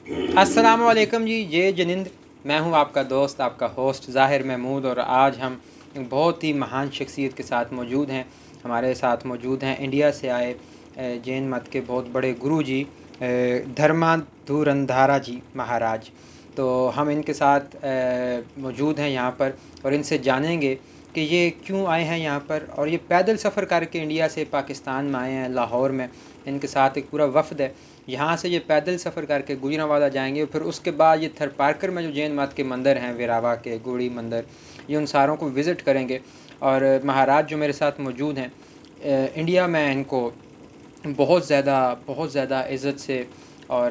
अस्सलाम वालेकुम जी। ये जनिंद, मैं हूँ आपका दोस्त, आपका होस्ट ज़ाहिर महमूद। और आज हम एक बहुत ही महान शख्सियत के साथ मौजूद हैं। हमारे साथ मौजूद हैं इंडिया से आए जैन मत के बहुत बड़े गुरु जी, धर्माधुरंधारा जी महाराज। तो हम इनके साथ मौजूद हैं यहाँ पर और इनसे जानेंगे कि ये क्यों आए हैं यहाँ पर, और ये पैदल सफ़र करके इंडिया से पाकिस्तान में आए हैं। लाहौर में इनके साथ एक पूरा वफ़द है। यहाँ से ये पैदल सफ़र करके गुजरांवाला जाएंगे, फिर उसके बाद ये थरपारकर में जो जैन मत के मंदिर हैं, वेरावा के गुड़ी मंदिर, ये उन सारों को विज़िट करेंगे। और महाराज जो मेरे साथ मौजूद हैं, इंडिया में इनको बहुत ज़्यादा इज़्ज़त से और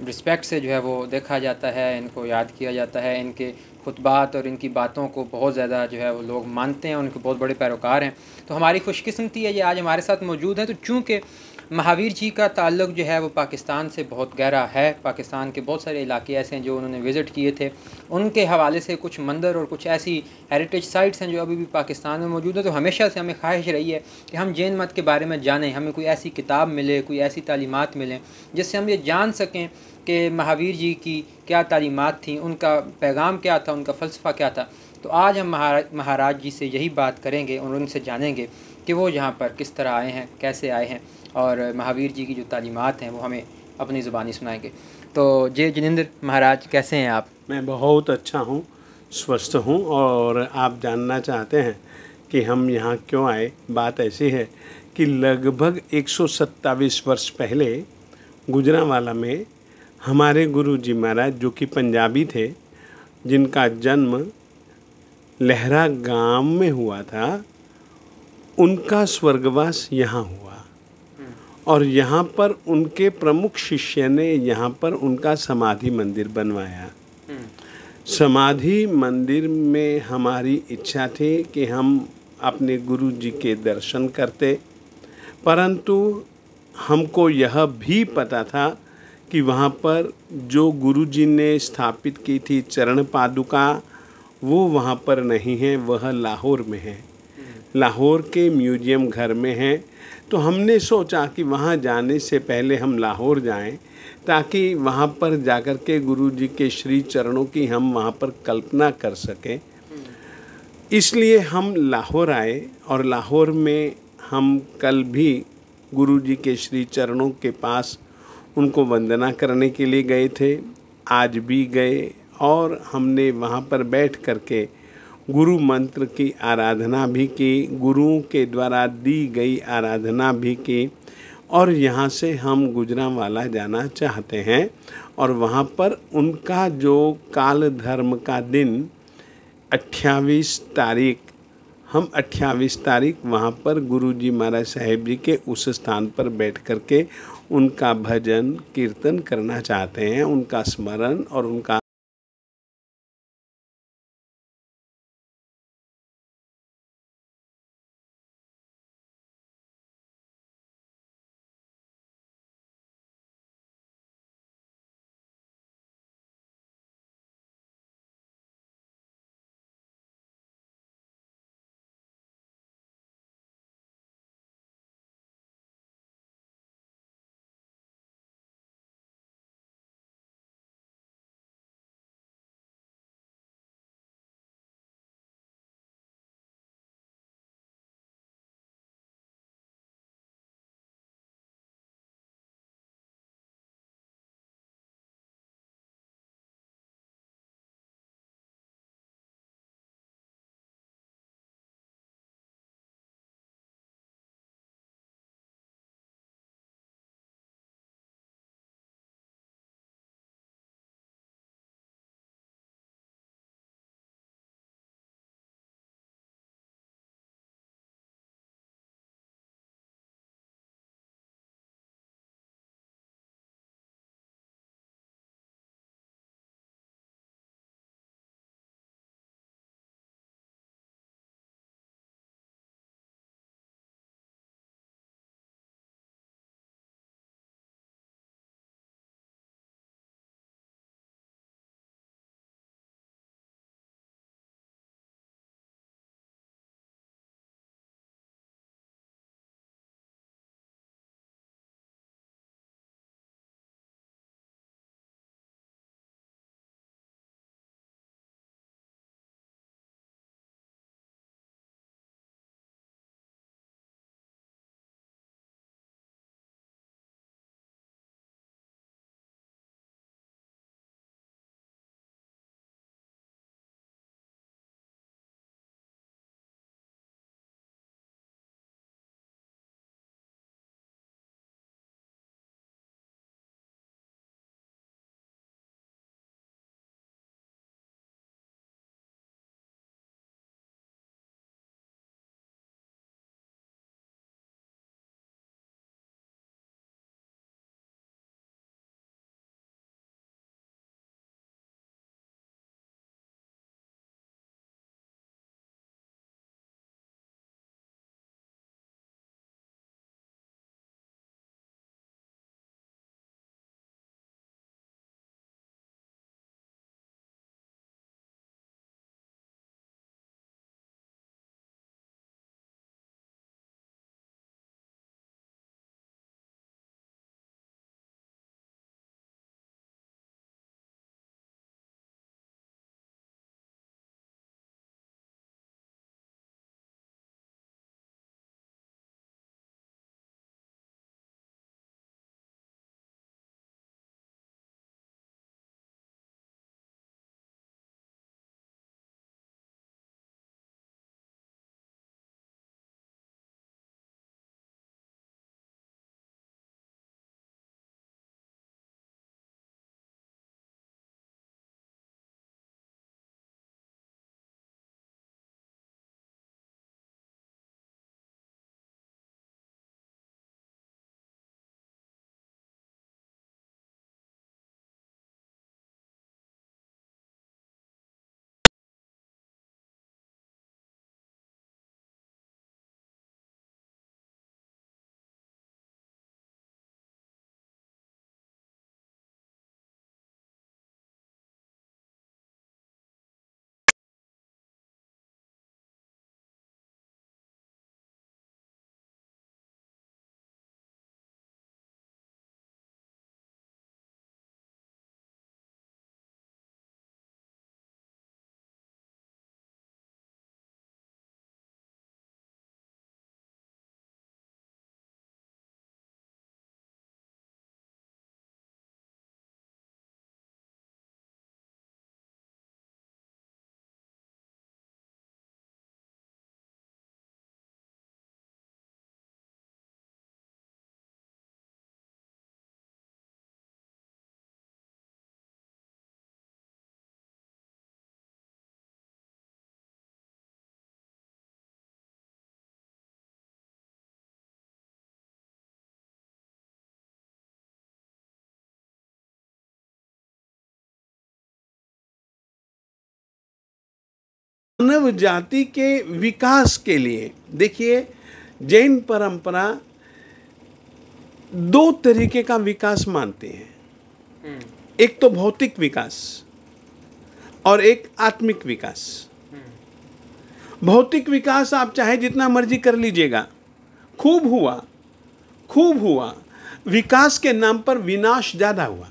रिस्पेक्ट से जो है वो देखा जाता है, इनको याद किया जाता है। इनके खुतबात और इनकी बातों को बहुत ज़्यादा जो है वो लोग मानते हैं, उनके बहुत बड़े पैरोकार हैं। तो हमारी खुशकिस्मती है ये आज हमारे साथ मौजूद हैं। तो चूँकि महावीर जी का ताल्लुक़ जो है वो पाकिस्तान से बहुत गहरा है, पाकिस्तान के बहुत सारे इलाके ऐसे हैं जो उन्होंने विज़िट किए थे, उनके हवाले से कुछ मंदिर और कुछ ऐसी हेरिटेज साइट्स हैं जो अभी भी पाकिस्तान में मौजूद है। तो हमेशा से हमें ख्वाहिश रही है कि हम जैन मत के बारे में जानें, हमें कोई ऐसी किताब मिले, कोई ऐसी तालीमात मिलें जिससे हम ये जान सकें कि महावीर जी की क्या तालीमात थी, उनका पैगाम क्या था, उनका फ़लसफ़ा क्या था। तो आज हम महाराज जी से यही बात करेंगे और उनसे जानेंगे कि वो यहाँ पर किस तरह आए हैं, कैसे आए हैं, और महावीर जी की जो तालीमात हैं वो हमें अपनी ज़ुबानी सुनाएंगे। तो जय जिनेंद्र महाराज, कैसे हैं आप? मैं बहुत अच्छा हूँ, स्वस्थ हूँ। और आप जानना चाहते हैं कि हम यहाँ क्यों आए। बात ऐसी है कि लगभग 127 वर्ष पहले गुजरांवाला में हमारे गुरु जी महाराज, जो कि पंजाबी थे, जिनका जन्म लहरा गांव में हुआ था, उनका स्वर्गवास यहाँ हुआ। और यहाँ पर उनके प्रमुख शिष्य ने यहाँ पर उनका समाधि मंदिर बनवाया। समाधि मंदिर में हमारी इच्छा थी कि हम अपने गुरु जी के दर्शन करते, परंतु हमको यह भी पता था कि वहाँ पर जो गुरु जी ने स्थापित की थी चरण पादुका, वो वहाँ पर नहीं है, वह लाहौर में है, लाहौर के म्यूजियम घर में है। तो हमने सोचा कि वहाँ जाने से पहले हम लाहौर जाएं, ताकि वहाँ पर जाकर के गुरु जी के श्री चरणों की हम वहाँ पर कल्पना कर सकें। इसलिए हम लाहौर आए और लाहौर में हम कल भी गुरु जी के श्री चरणों के पास उनको वंदना करने के लिए गए थे, आज भी गए। और हमने वहाँ पर बैठ करके गुरु मंत्र की आराधना भी की, गुरुओं के द्वारा दी गई आराधना भी की। और यहाँ से हम गुजरांवाला जाना चाहते हैं और वहाँ पर उनका जो काल धर्म का दिन 28 तारीख, हम 28 तारीख वहाँ पर गुरु जी महाराज साहेब जी के उस स्थान पर बैठ कर के उनका भजन कीर्तन करना चाहते हैं, उनका स्मरण और उनका मानव जाति के विकास के लिए। देखिए, जैन परंपरा दो तरीके का विकास मानते हैं। एक तो भौतिक विकास और एक आत्मिक विकास। भौतिक विकास आप चाहे जितना मर्जी कर लीजिएगा, खूब हुआ, विकास के नाम पर विनाश ज्यादा हुआ।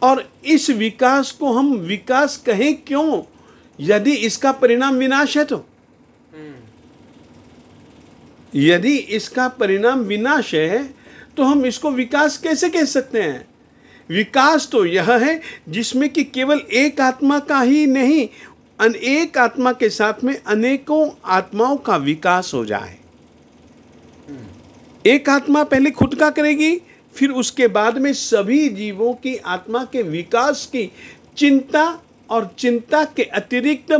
और इस विकास को हम विकास कहें क्यों, यदि इसका परिणाम विनाश है तो। यदि इसका परिणाम विनाश है तो हम इसको विकास कैसे कह सकते हैं? विकास तो यह है जिसमें कि केवल एक आत्मा का ही नहीं, एक आत्मा के साथ में अनेकों आत्माओं का विकास हो जाए। एक आत्मा पहले खुद का करेगी, फिर उसके बाद में सभी जीवों की आत्मा के विकास की चिंता, और चिंता के अतिरिक्त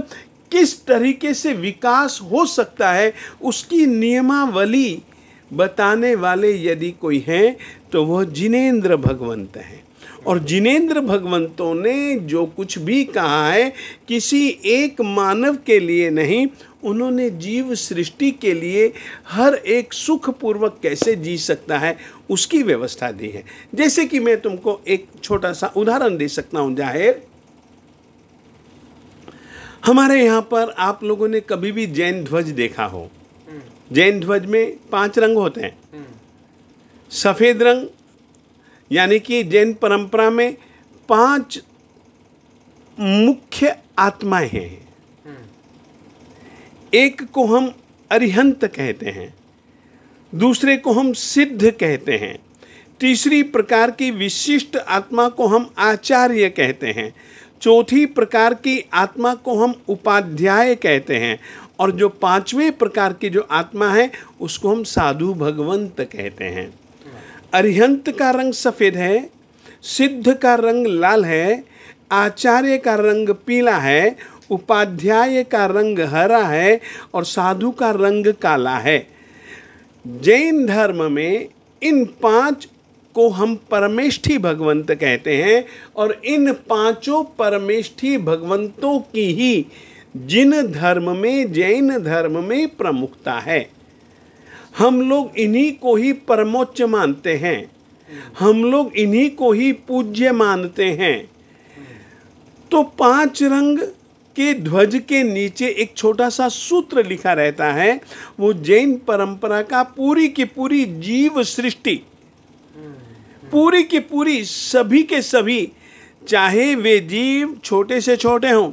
किस तरीके से विकास हो सकता है उसकी नियमावली बताने वाले यदि कोई हैं तो वह जिनेंद्र भगवंत हैं। और जिनेंद्र भगवंतों ने जो कुछ भी कहा है किसी एक मानव के लिए नहीं, उन्होंने जीव सृष्टि के लिए हर एक सुखपूर्वक कैसे जी सकता है उसकी व्यवस्था दी है। जैसे कि मैं तुमको एक छोटा सा उदाहरण दे सकता हूँ। जाहिर, हमारे यहाँ पर आप लोगों ने कभी भी जैन ध्वज देखा हो। जैन ध्वज में 5 रंग होते हैं। सफ़ेद रंग, यानी कि जैन परंपरा में 5 मुख्य आत्माएं हैं। एक को हम अरिहंत कहते हैं, दूसरे को हम सिद्ध कहते हैं, तीसरी प्रकार की विशिष्ट आत्मा को हम आचार्य कहते हैं, चौथी प्रकार की आत्मा को हम उपाध्याय कहते हैं, और जो 5वें प्रकार की जो आत्मा है उसको हम साधु भगवंत कहते हैं। अरिहंत का रंग सफ़ेद है, सिद्ध का रंग लाल है, आचार्य का रंग पीला है, उपाध्याय का रंग हरा है, और साधु का रंग काला है। जैन धर्म में इन 5 को हम परमेष्ठी भगवंत कहते हैं, और इन 5 परमेष्ठी भगवंतों की ही जिन धर्म में, जैन धर्म में प्रमुखता है। हम लोग इन्हीं को ही परमोच्च मानते हैं, हम लोग इन्हीं को ही पूज्य मानते हैं। तो 5 रंग के ध्वज के नीचे एक छोटा सा सूत्र लिखा रहता है, वो जैन परंपरा का पूरी की पूरी जीव सृष्टि, पूरी की पूरी सभी के सभी, चाहे वे जीव छोटे से छोटे हों।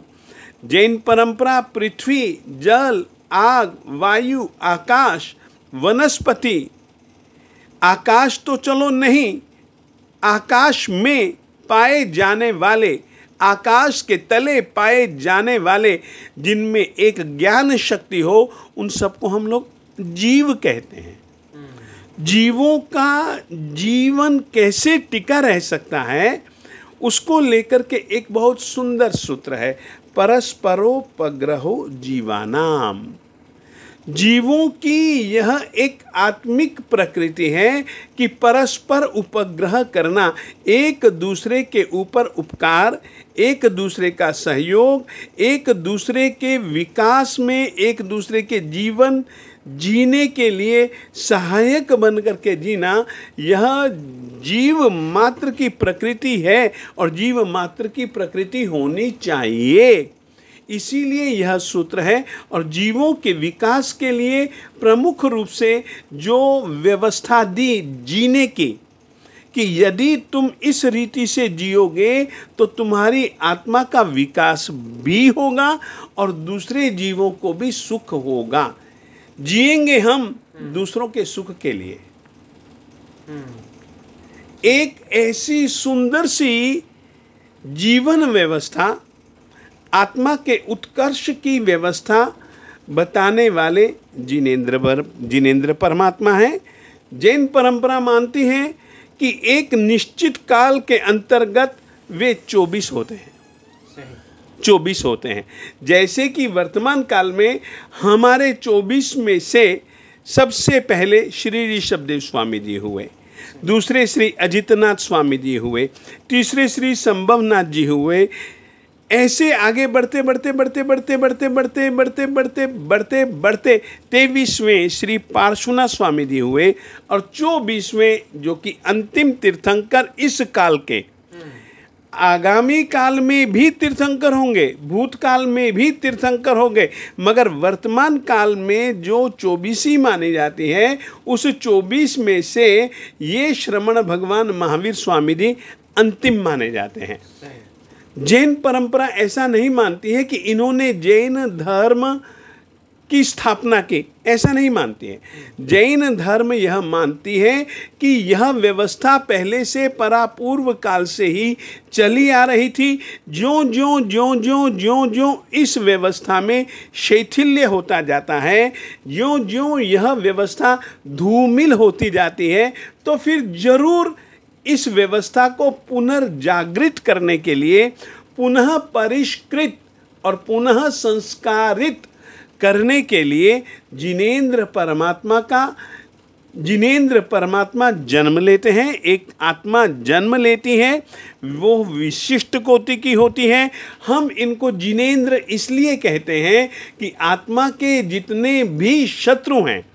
जैन परंपरा पृथ्वी, जल, आग, वायु, आकाश, वनस्पति, आकाश तो चलो नहीं, आकाश में पाए जाने वाले, आकाश के तले पाए जाने वाले, जिनमें एक ज्ञान शक्ति हो, उन सबको हम लोग जीव कहते हैं। जीवों का जीवन कैसे टिका रह सकता है उसको लेकर के एक बहुत सुंदर सूत्र है, परस्परोपग्रहो जीवानाम। जीवों की यह एक आत्मिक प्रकृति है कि परस्पर उपग्रह करना, एक दूसरे के ऊपर उपकार, एक दूसरे का सहयोग, एक दूसरे के विकास में, एक दूसरे के जीवन जीने के लिए सहायक बन करके जीना, यह जीव मात्र की प्रकृति है और जीव मात्र की प्रकृति होनी चाहिए। इसीलिए यह सूत्र है। और जीवों के विकास के लिए प्रमुख रूप से जो व्यवस्था दी जीने की, कि यदि तुम इस रीति से जियोगे तो तुम्हारी आत्मा का विकास भी होगा और दूसरे जीवों को भी सुख होगा। जिएंगे हम दूसरों के सुख के लिए। एक ऐसी सुंदर सी जीवन व्यवस्था, आत्मा के उत्कर्ष की व्यवस्था बताने वाले जिनेंद्र परमात्मा हैं। जैन परंपरा मानती है कि एक निश्चित काल के अंतर्गत वे 24 होते हैं। 24 होते हैं। जैसे कि वर्तमान काल में हमारे 24 में से सबसे पहले श्री ऋषभदेव स्वामी जी हुए, दूसरे श्री अजितनाथ स्वामी जी हुए, तीसरे श्री संभवनाथ जी हुए, ऐसे आगे बढ़ते बढ़ते बढ़ते बढ़ते बढ़ते बढ़ते बढ़ते बढ़ते बढ़ते बढ़ते 23वें श्री पार्श्वनाथ स्वामी जी हुए और 24वें जो कि अंतिम तीर्थंकर इस काल के, आगामी काल में भी तीर्थंकर होंगे, भूतकाल में भी तीर्थंकर होंगे, मगर वर्तमान काल में जो 24 मानी जाती है उस 24 में से ये श्रमण भगवान महावीर स्वामी जी अंतिम माने जाते हैं। जैन परंपरा ऐसा नहीं मानती है कि इन्होंने जैन धर्म की स्थापना की, ऐसा नहीं मानती है। जैन धर्म यह मानती है कि यह व्यवस्था पहले से परापूर्व काल से ही चली आ रही थी। ज्यों ज्यों ज्यों ज्यों ज्यों ज्यों इस व्यवस्था में शैथिल्य होता जाता है, ज्यों ज्यों यह व्यवस्था धूमिल होती जाती है, तो फिर जरूर इस व्यवस्था को पुनर्जागृत करने के लिए, पुनः परिष्कृत और पुनः संस्कारित करने के लिए जिनेंद्र परमात्मा जन्म लेते हैं। एक आत्मा जन्म लेती है, वो विशिष्ट कोटि की होती है। हम इनको जिनेंद्र इसलिए कहते हैं कि आत्मा के जितने भी शत्रु हैं,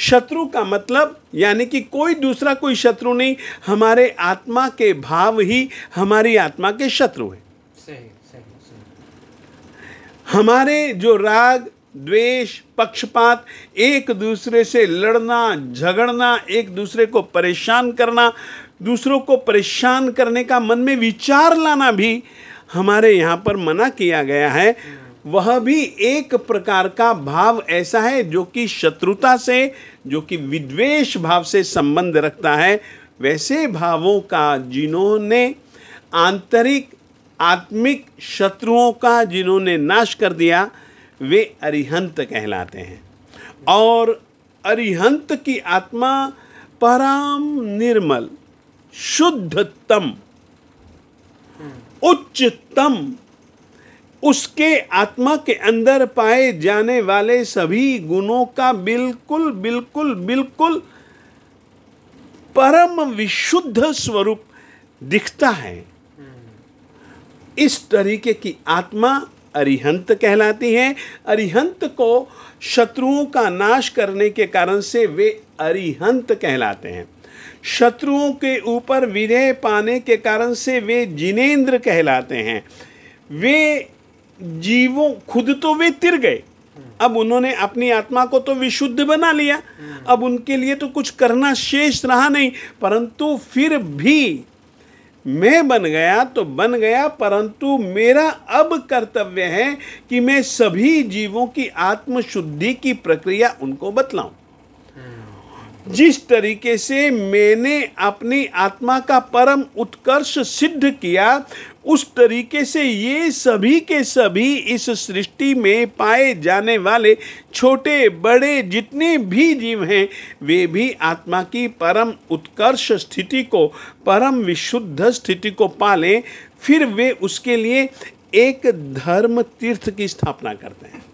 शत्रु का मतलब यानी कि कोई दूसरा कोई शत्रु नहीं, हमारे आत्मा के भाव ही हमारी आत्मा के शत्रु हैं। सही। हमारे जो राग, द्वेष, पक्षपात, एक दूसरे से लड़ना, झगड़ना, एक दूसरे को परेशान करना, दूसरों को परेशान करने का मन में विचार लाना भी हमारे यहाँ पर मना किया गया है। वह भी एक प्रकार का भाव ऐसा है जो कि शत्रुता से, जो कि विद्वेष भाव से संबंध रखता है। वैसे भावों का जिन्होंने आंतरिक आत्मिक शत्रुओं का जिन्होंने नाश कर दिया, वे अरिहंत कहलाते हैं। और अरिहंत की आत्मा परम निर्मल, शुद्धतम, उच्चतम, उसके आत्मा के अंदर पाए जाने वाले सभी गुणों का बिल्कुल बिल्कुल बिल्कुल परम विशुद्ध स्वरूप दिखता है। इस तरीके की आत्मा अरिहंत कहलाती है। अरिहंत को शत्रुओं का नाश करने के कारण से वे अरिहंत कहलाते हैं। शत्रुओं के ऊपर विजय पाने के कारण से वे जिनेंद्र कहलाते हैं। वे जीवों, खुद तो वे तिर गए, अब उन्होंने अपनी आत्मा को तो विशुद्ध बना लिया, अब उनके लिए तो कुछ करना शेष रहा नहीं, परंतु फिर भी मैं बन गया तो बन गया, परंतु मेरा अब कर्तव्य है कि मैं सभी जीवों की आत्मशुद्धि की प्रक्रिया उनको बतलाऊं। जिस तरीके से मैंने अपनी आत्मा का परम उत्कर्ष सिद्ध किया, उस तरीके से ये सभी के सभी इस सृष्टि में पाए जाने वाले छोटे बड़े जितने भी जीव हैं, वे भी आत्मा की परम उत्कर्ष स्थिति को, परम विशुद्ध स्थिति को पालें। फिर वे उसके लिए एक धर्म तीर्थ की स्थापना करते हैं।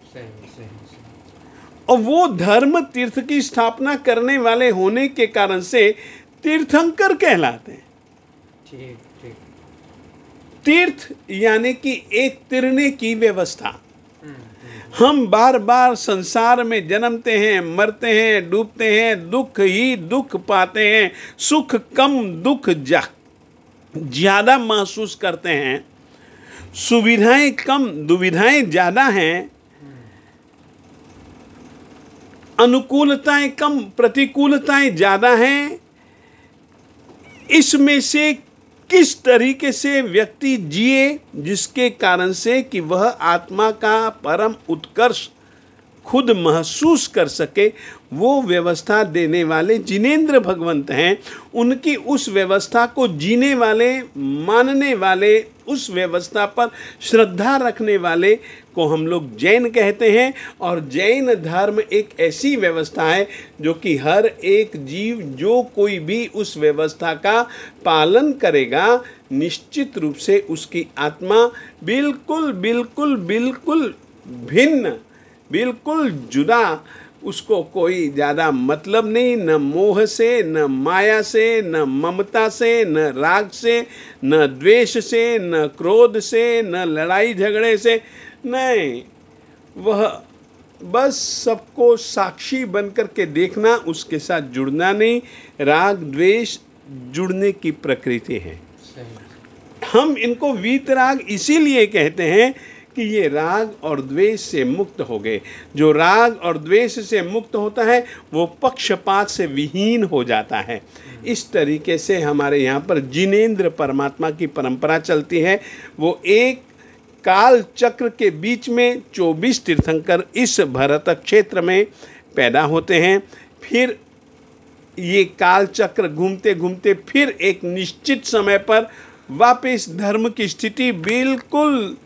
और वो धर्म तीर्थ की स्थापना करने वाले होने के कारण से तीर्थंकर कहलाते हैं। ठीक। तीर्थ यानी कि एक तिरने की व्यवस्था। हम बार बार संसार में जन्मते हैं, मरते हैं, डूबते हैं, दुख ही दुख पाते हैं, सुख कम दुख ज्यादा महसूस करते हैं, सुविधाएं कम दुविधाएं ज्यादा हैं, अनुकूलताएं कम प्रतिकूलताएं ज्यादा हैं। इसमें से किस तरीके से व्यक्ति जिए जिसके कारण से कि वह आत्मा का परम उत्कर्ष खुद महसूस कर सके, वो व्यवस्था देने वाले जिनेंद्र भगवंत हैं। उनकी उस व्यवस्था को जीने वाले, मानने वाले, उस व्यवस्था पर श्रद्धा रखने वाले को हम लोग जैन कहते हैं। और जैन धर्म एक ऐसी व्यवस्था है जो कि हर एक जीव, जो कोई भी उस व्यवस्था का पालन करेगा, निश्चित रूप से उसकी आत्मा बिल्कुल बिल्कुल बिल्कुल भिन्न, बिल्कुल जुदा उसको कोई ज़्यादा मतलब नहीं, न मोह से, न माया से, न ममता से, न राग से, न द्वेष से, न क्रोध से, न लड़ाई झगड़े से। नहीं, वह बस सबको साक्षी बन कर के देखना, उसके साथ जुड़ना नहीं। राग द्वेष जुड़ने की प्रकृति है। हम इनको वीतराग इसीलिए कहते हैं कि ये राग और द्वेष से मुक्त हो गए। जो राग और द्वेष से मुक्त होता है वो पक्षपात से विहीन हो जाता है। इस तरीके से हमारे यहाँ पर जिनेंद्र परमात्मा की परंपरा चलती है। वो एक काल चक्र के बीच में 24 तीर्थंकर इस भरत क्षेत्र में पैदा होते हैं। फिर ये काल चक्र घूमते घूमते फिर एक निश्चित समय पर वापस धर्म की स्थिति बिल्कुल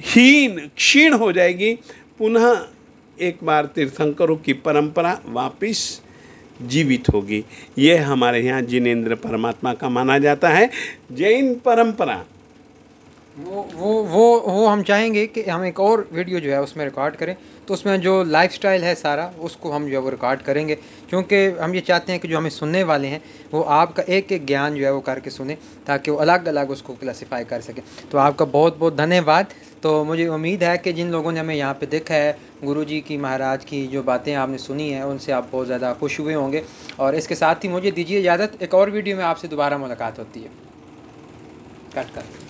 हीन क्षीण हो जाएगी। पुनः एक बार तीर्थंकरों की परंपरा वापस जीवित होगी। यह हमारे यहाँ जिनेंद्र परमात्मा का माना जाता है। जैन परंपरा वो हम चाहेंगे कि हम एक और वीडियो जो है उसमें रिकॉर्ड करें, तो उसमें जो लाइफस्टाइल है सारा उसको हम जो है वो रिकॉर्ड करेंगे, क्योंकि हम ये चाहते हैं कि जो हमें सुनने वाले हैं वो आपका एक एक ज्ञान जो है वो करके सुने, ताकि वो अलग अलग उसको क्लासीफाई कर सकें। तो आपका बहुत बहुत धन्यवाद। तो मुझे उम्मीद है कि जिन लोगों ने हमें यहाँ पे देखा है, गुरुजी की, महाराज की जो बातें आपने सुनी हैं उनसे आप बहुत ज़्यादा खुश हुए होंगे। और इसके साथ ही मुझे दीजिए इजाज़त, एक और वीडियो में आपसे दोबारा मुलाकात होती है। कट कर।